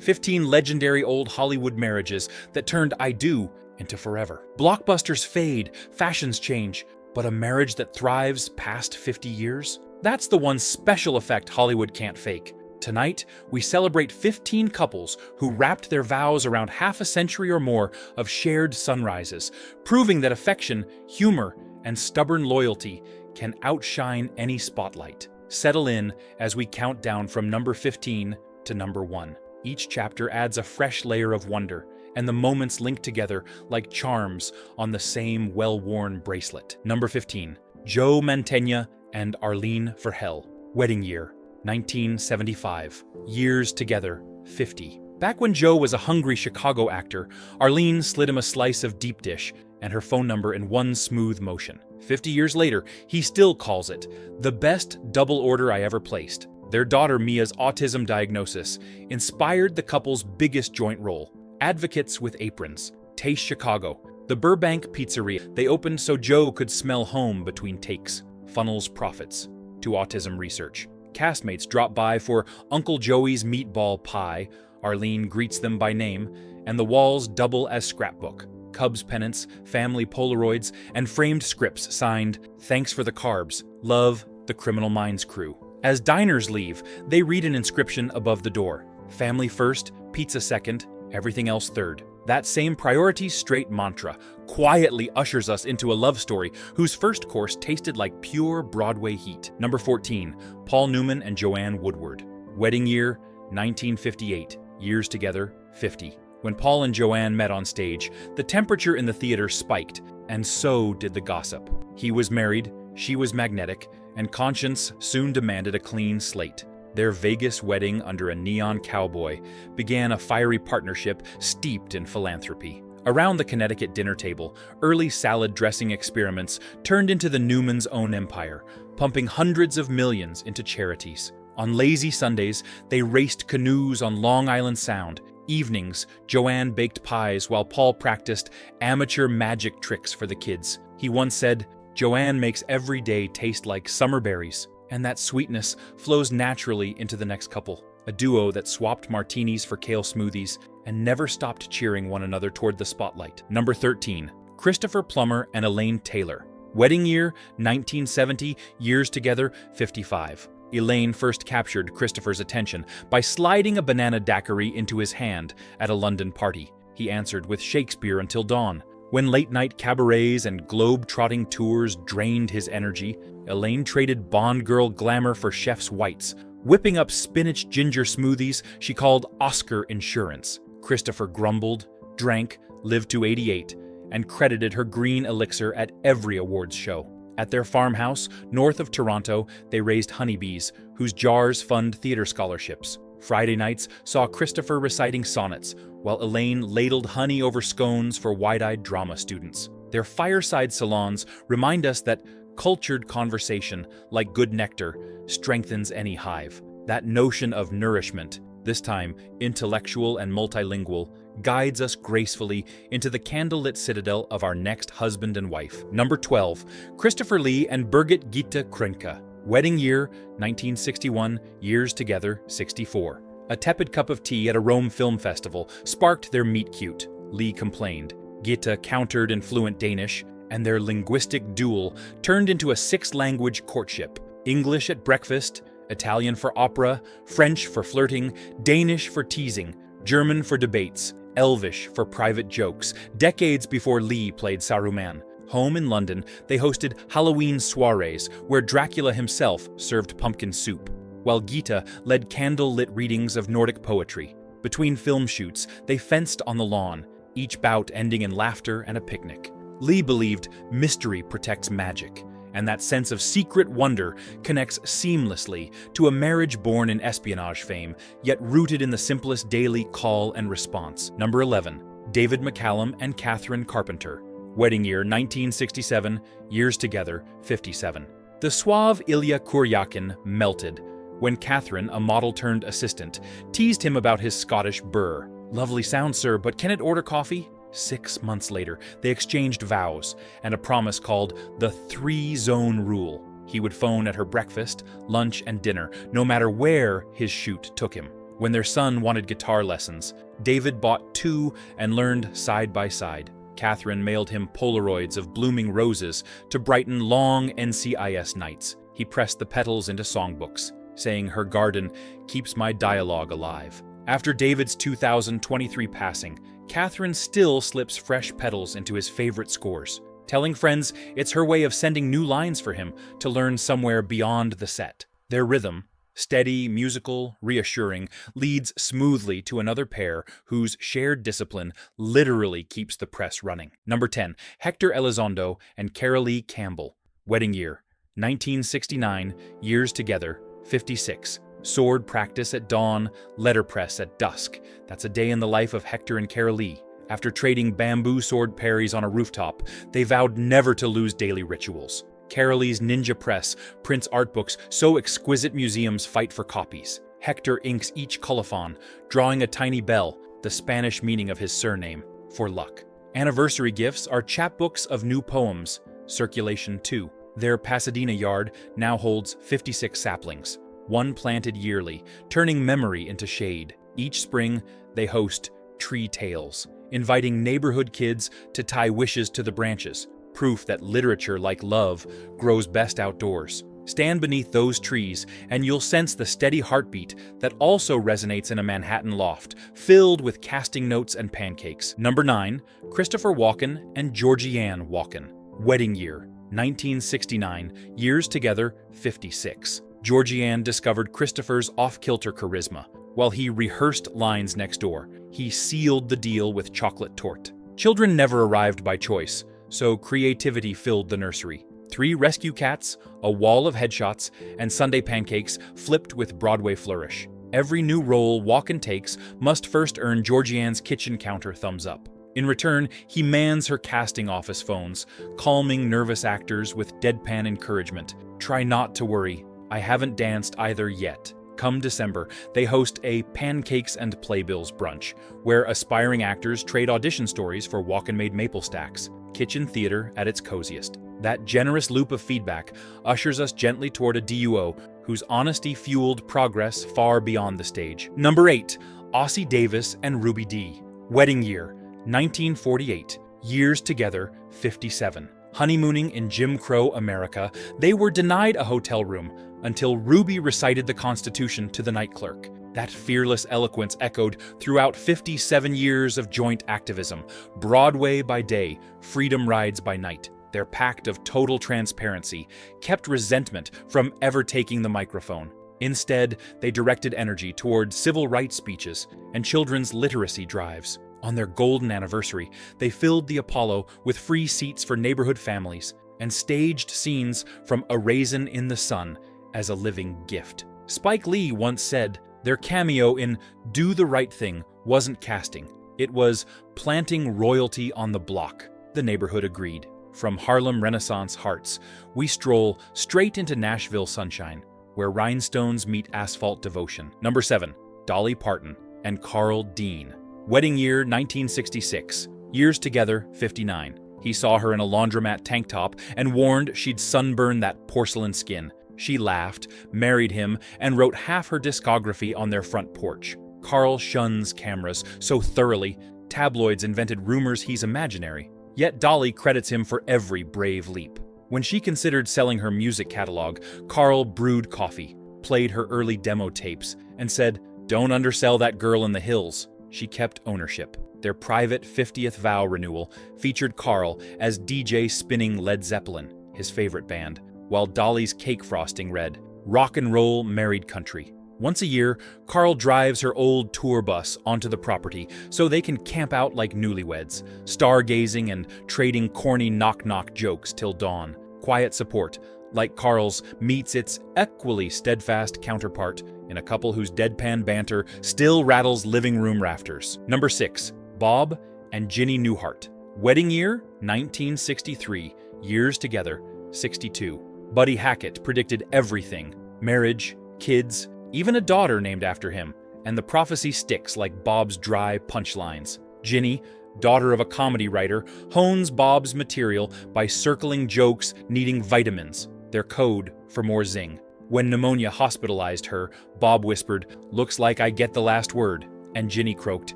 15 legendary old Hollywood marriages that turned I do into forever. Blockbusters fade, fashions change, but a marriage that thrives past 50 years? That's the one special effect Hollywood can't fake. Tonight, we celebrate 15 couples who wrapped their vows around half a century or more of shared sunrises, proving that affection, humor, and stubborn loyalty can outshine any spotlight. Settle in as we count down from number 15 to number 1. Each chapter adds a fresh layer of wonder, and the moments link together like charms on the same well-worn bracelet. Number 15. Joe Mantegna and Arlene Vrhel. Wedding year, 1975. Years together, 50. Back when Joe was a hungry Chicago actor, Arlene slid him a slice of deep dish and her phone number in one smooth motion. 50 years later, he still calls it the best double order I ever placed. Their daughter Mia's autism diagnosis inspired the couple's biggest joint role, Advocates with Aprons, Taste Chicago, the Burbank Pizzeria they opened so Joe could smell home between takes, funnels profits to autism research. Castmates drop by for Uncle Joey's meatball pie, Arlene greets them by name, and the walls double as scrapbook. Cubs pennants, family Polaroids, and framed scripts signed, "Thanks for the carbs, love, the Criminal Minds crew." As diners leave, they read an inscription above the door. Family first, pizza second, everything else third. That same priorities straight mantra quietly ushers us into a love story whose first course tasted like pure Broadway heat. Number 14, Paul Newman and Joanne Woodward. Wedding year, 1958. Years together, 50. When Paul and Joanne met on stage, the temperature in the theater spiked, and so did the gossip. He was married, she was magnetic, and conscience soon demanded a clean slate. Their Vegas wedding under a neon cowboy began a fiery partnership steeped in philanthropy. Around the Connecticut dinner table, early salad dressing experiments turned into the Newmans' own empire, pumping hundreds of millions into charities. On lazy Sundays, they raced canoes on Long Island Sound. Evenings, Joanne baked pies while Paul practiced amateur magic tricks for the kids. He once said, "Joanne makes every day taste like summer berries." And that sweetness flows naturally into the next couple, a duo that swapped martinis for kale smoothies and never stopped cheering one another toward the spotlight. Number 13, Christopher Plummer and Elaine Taylor. Wedding year, 1970, years together, 55. Elaine first captured Christopher's attention by sliding a banana daiquiri into his hand at a London party. He answered with Shakespeare until dawn. When late-night cabarets and globe-trotting tours drained his energy, Elaine traded Bond girl glamour for chef's whites, whipping up spinach ginger smoothies she called Oscar insurance. Christopher grumbled, drank, lived to 88, and credited her green elixir at every awards show. At their farmhouse, north of Toronto, they raised honeybees, whose jars fund theater scholarships. Friday nights saw Christopher reciting sonnets, while Elaine ladled honey over scones for wide-eyed drama students. Their fireside salons remind us that cultured conversation, like good nectar, strengthens any hive. That notion of nourishment, this time intellectual and multilingual, guides us gracefully into the candlelit citadel of our next husband and wife. Number 12, Christopher Lee and Birgit Gitte Krøncke. Wedding year, 1961, years together, 64. A tepid cup of tea at a Rome Film Festival sparked their meet-cute. Lee complained. Gitte countered in fluent Danish, and their linguistic duel turned into a 6-language courtship. English at breakfast, Italian for opera, French for flirting, Danish for teasing, German for debates, Elvish for private jokes, decades before Lee played Saruman. Home in London, they hosted Halloween soirees where Dracula himself served pumpkin soup, while Gitte led candle-lit readings of Nordic poetry. Between film shoots, they fenced on the lawn, each bout ending in laughter and a picnic. Lee believed mystery protects magic, and that sense of secret wonder connects seamlessly to a marriage born in espionage fame, yet rooted in the simplest daily call and response. Number 11, David McCallum and Katherine Carpenter. Wedding year 1967, years together 57. The suave Ilya Kuryakin melted when Katherine, a model-turned-assistant, teased him about his Scottish burr. "Lovely sound, sir, but can it order coffee?" 6 months later, they exchanged vows and a promise called the 3-zone rule. He would phone at her breakfast, lunch, and dinner, no matter where his shoot took him. When their son wanted guitar lessons, David bought 2 and learned side by side. Katherine mailed him Polaroids of blooming roses to brighten long NCIS nights. He pressed the petals into songbooks, saying her garden keeps my dialogue alive. After David's 2023 passing, Katherine still slips fresh petals into his favorite scores, telling friends it's her way of sending new lines for him to learn somewhere beyond the set. Their rhythm, steady, musical, reassuring, leads smoothly to another pair whose shared discipline literally keeps the press running. Number 10, Héctor Elizondo and Carolee Campbell. Wedding year, 1969, years together, 56. Sword practice at dawn, letterpress at dusk. That's a day in the life of Héctor and Carolee. After trading bamboo sword parries on a rooftop, they vowed never to lose daily rituals. Carolee's ninja press prints art books so exquisite museums fight for copies. Héctor inks each colophon, drawing a tiny bell, the Spanish meaning of his surname, for luck. Anniversary gifts are chapbooks of new poems, circulation 2. Their Pasadena yard now holds 56 saplings, one planted yearly, turning memory into shade. Each spring, they host Tree Tales, inviting neighborhood kids to tie wishes to the branches, proof that literature, like love, grows best outdoors. Stand beneath those trees, and you'll sense the steady heartbeat that also resonates in a Manhattan loft, filled with casting notes and pancakes. Number 9, Christopher Walken and Georgianne Walken. Wedding year, 1969, years together, 56. Georgianne discovered Christopher's off-kilter charisma. While he rehearsed lines next door, he sealed the deal with chocolate torte. Children never arrived by choice, so creativity filled the nursery. 3 rescue cats, a wall of headshots, and Sunday pancakes flipped with Broadway flourish. Every new role Walken takes must first earn Georgianne's kitchen counter thumbs up. In return, he mans her casting office phones, calming nervous actors with deadpan encouragement. Try not to worry, I haven't danced either yet. Come December, they host a Pancakes and Playbills brunch, where aspiring actors trade audition stories for Walken-made maple stacks. Kitchen theater at its coziest. That generous loop of feedback ushers us gently toward a duo whose honesty fueled progress far beyond the stage. Number 8, Ossie Davis and Ruby Dee. Wedding year, 1948. Years together, 57. Honeymooning in Jim Crow America, they were denied a hotel room until Ruby recited the Constitution to the night clerk. That fearless eloquence echoed throughout 57 years of joint activism, Broadway by day, freedom rides by night. Their pact of total transparency kept resentment from ever taking the microphone. Instead, they directed energy toward civil rights speeches and children's literacy drives. On their golden anniversary, they filled the Apollo with free seats for neighborhood families and staged scenes from A Raisin in the Sun as a living gift. Spike Lee once said, their cameo in Do the Right Thing wasn't casting, it was planting royalty on the block. The neighborhood agreed. From Harlem Renaissance hearts, we stroll straight into Nashville sunshine, where rhinestones meet asphalt devotion. Number 7, Dolly Parton and Carl Dean. Wedding year 1966, years together 59. He saw her in a laundromat tank top and warned she'd sunburn that porcelain skin. She laughed, married him, and wrote half her discography on their front porch. Carl shuns cameras so thoroughly, tabloids invented rumors he's imaginary. Yet Dolly credits him for every brave leap. When she considered selling her music catalog, Carl brewed coffee, played her early demo tapes, and said, "Don't undersell that girl in the hills." She kept ownership. Their private 50th vow renewal featured Carl as DJ spinning Led Zeppelin, his favorite band, while Dolly's cake frosting read, "Rock and Roll Married Country." Once a year, Carl drives her old tour bus onto the property so they can camp out like newlyweds, stargazing and trading corny knock-knock jokes till dawn. Quiet support, like Carl's, meets its equally steadfast counterpart in a couple whose deadpan banter still rattles living room rafters. Number 6, Bob and Ginny Newhart. Wedding year, 1963. Years together, 62. Buddy Hackett predicted everything. Marriage, kids, even a daughter named after him. And the prophecy sticks like Bob's dry punchlines. Ginny, daughter of a comedy writer, hones Bob's material by circling jokes needing vitamins, their code for more zing. When pneumonia hospitalized her, Bob whispered, "Looks like I get the last word," and Ginny croaked,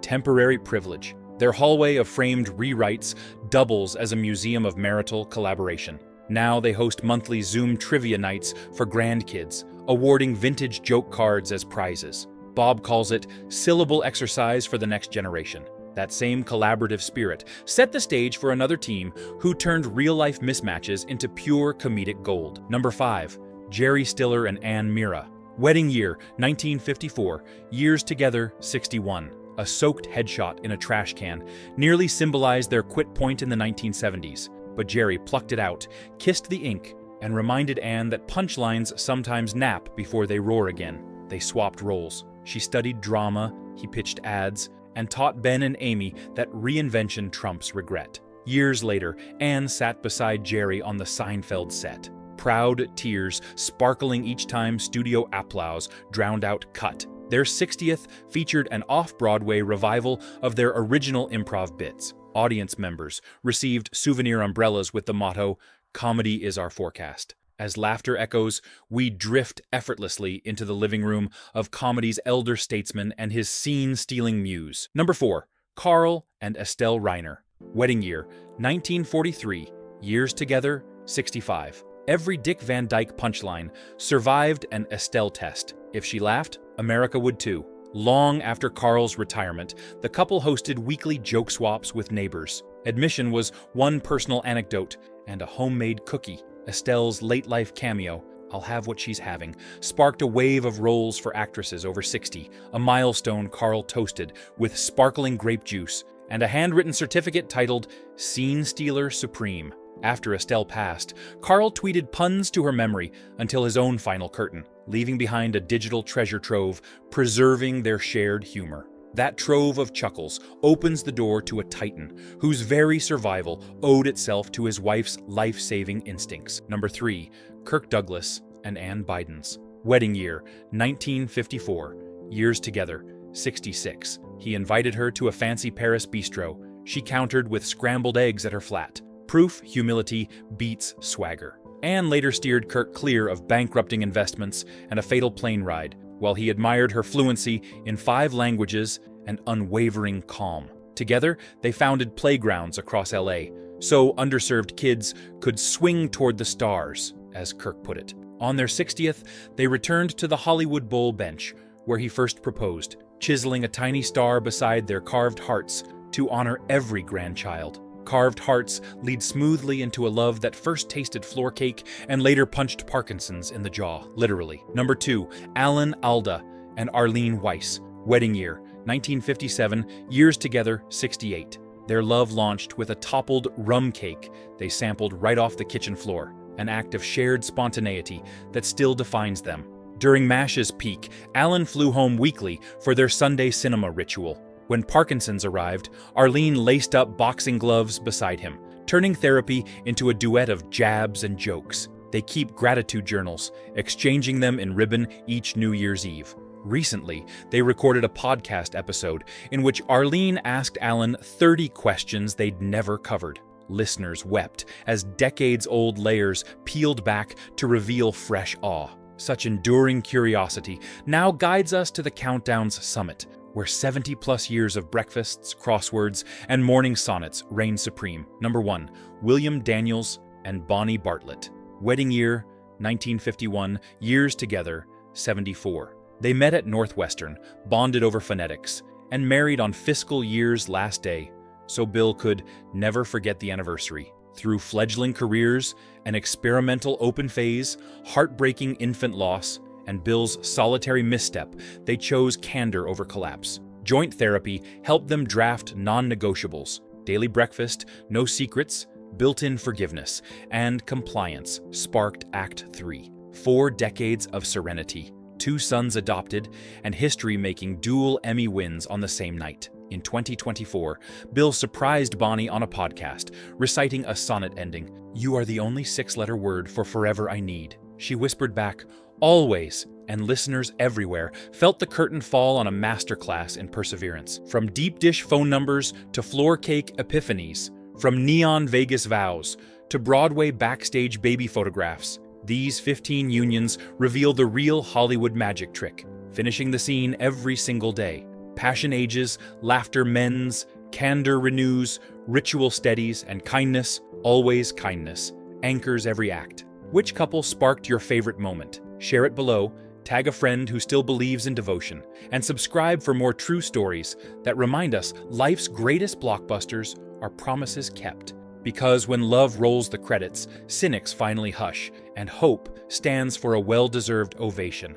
"Temporary privilege." Their hallway of framed rewrites doubles as a museum of marital collaboration. Now they host monthly Zoom trivia nights for grandkids, awarding vintage joke cards as prizes. Bob calls it syllable exercise for the next generation. That same collaborative spirit set the stage for another team who turned real-life mismatches into pure comedic gold. Number 5. Jerry Stiller and Ann Mira. Wedding year, 1954. Years together, 61. A soaked headshot in a trash can nearly symbolized their quit point in the 1970s. But Jerry plucked it out, kissed the ink, and reminded Ann that punchlines sometimes nap before they roar again. They swapped roles. She studied drama, he pitched ads, and taught Ben and Amy that reinvention trumps regret. Years later, Ann sat beside Jerry on the Seinfeld set. Proud tears sparkling each time studio applause drowned out Cut. Their 60th featured an off-Broadway revival of their original improv bits. Audience members received souvenir umbrellas with the motto, "Comedy is our forecast." As laughter echoes, we drift effortlessly into the living room of comedy's elder statesman and his scene-stealing muse. Number 4. Carl and Estelle Reiner. Wedding year, 1943. Years together, 65. Every Dick Van Dyke punchline survived an Estelle test. If she laughed, America would too. Long after Carl's retirement, the couple hosted weekly joke swaps with neighbors. Admission was one personal anecdote and a homemade cookie. Estelle's late-life cameo, "I'll have what she's having," sparked a wave of roles for actresses over 60, a milestone Carl toasted with sparkling grape juice, and a handwritten certificate titled Scene Stealer Supreme. After Estelle passed, Carl tweeted puns to her memory until his own final curtain, leaving behind a digital treasure trove, preserving their shared humor. That trove of chuckles opens the door to a titan whose very survival owed itself to his wife's life-saving instincts. Number 3. Kirk Douglas and Ann Bidens. Wedding year, 1954. Years together, 66. He invited her to a fancy Paris bistro. She countered with scrambled eggs at her flat. Proof humility beats swagger. Ann later steered Kirk clear of bankrupting investments and a fatal plane ride, while he admired her fluency in 5 languages and unwavering calm. Together, they founded playgrounds across LA, so underserved kids could swing toward the stars, as Kirk put it. On their 60th, they returned to the Hollywood Bowl bench, where he first proposed, chiseling a tiny star beside their carved hearts to honor every grandchild. Carved hearts lead smoothly into a love that first tasted floor cake and later punched Parkinson's in the jaw, literally. Number 2, Alan Alda and Arlene Weiss. Wedding year, 1957. Years together, 68. Their love launched with a toppled rum cake they sampled right off the kitchen floor, an act of shared spontaneity that still defines them. During MASH's peak, Alan flew home weekly for their Sunday cinema ritual. When Parkinson's arrived, Arlene laced up boxing gloves beside him, turning therapy into a duet of jabs and jokes. They keep gratitude journals, exchanging them in ribbon each New Year's Eve. Recently, they recorded a podcast episode in which Arlene asked Alan 30 questions they'd never covered. Listeners wept as decades-old layers peeled back to reveal fresh awe. Such enduring curiosity now guides us to the countdown's summit, where 70-plus years of breakfasts, crosswords, and morning sonnets reign supreme. Number 1, William Daniels and Bonnie Bartlett. Wedding year, 1951. Years together, 74. They met at Northwestern, bonded over phonetics, and married on fiscal year's last day, so Bill could never forget the anniversary. Through fledgling careers, an experimental open phase, heartbreaking infant loss, and Bill's solitary misstep, they chose candor over collapse. Joint therapy helped them draft non-negotiables: daily breakfast, no secrets, built-in forgiveness, and compliance sparked Act 3. 4 decades of serenity, 2 sons adopted, and history making dual Emmy wins on the same night. In 2024, Bill surprised Bonnie on a podcast, reciting a sonnet ending, "You are the only 6-letter word for forever I need." She whispered back, "Always," and listeners everywhere felt the curtain fall on a masterclass in perseverance. From deep dish phone numbers to floor cake epiphanies, from neon Vegas vows to Broadway backstage baby photographs, These 15 unions reveal the real Hollywood magic trick, finishing the scene every single day. Passion ages, laughter mends, candor renews, ritual steadies, and kindness, always kindness, anchors every act. Which couple sparked your favorite moment? Share it below, tag a friend who still believes in devotion, and subscribe for more true stories that remind us life's greatest blockbusters are promises kept. Because when love rolls the credits, cynics finally hush, and hope stands for a well-deserved ovation.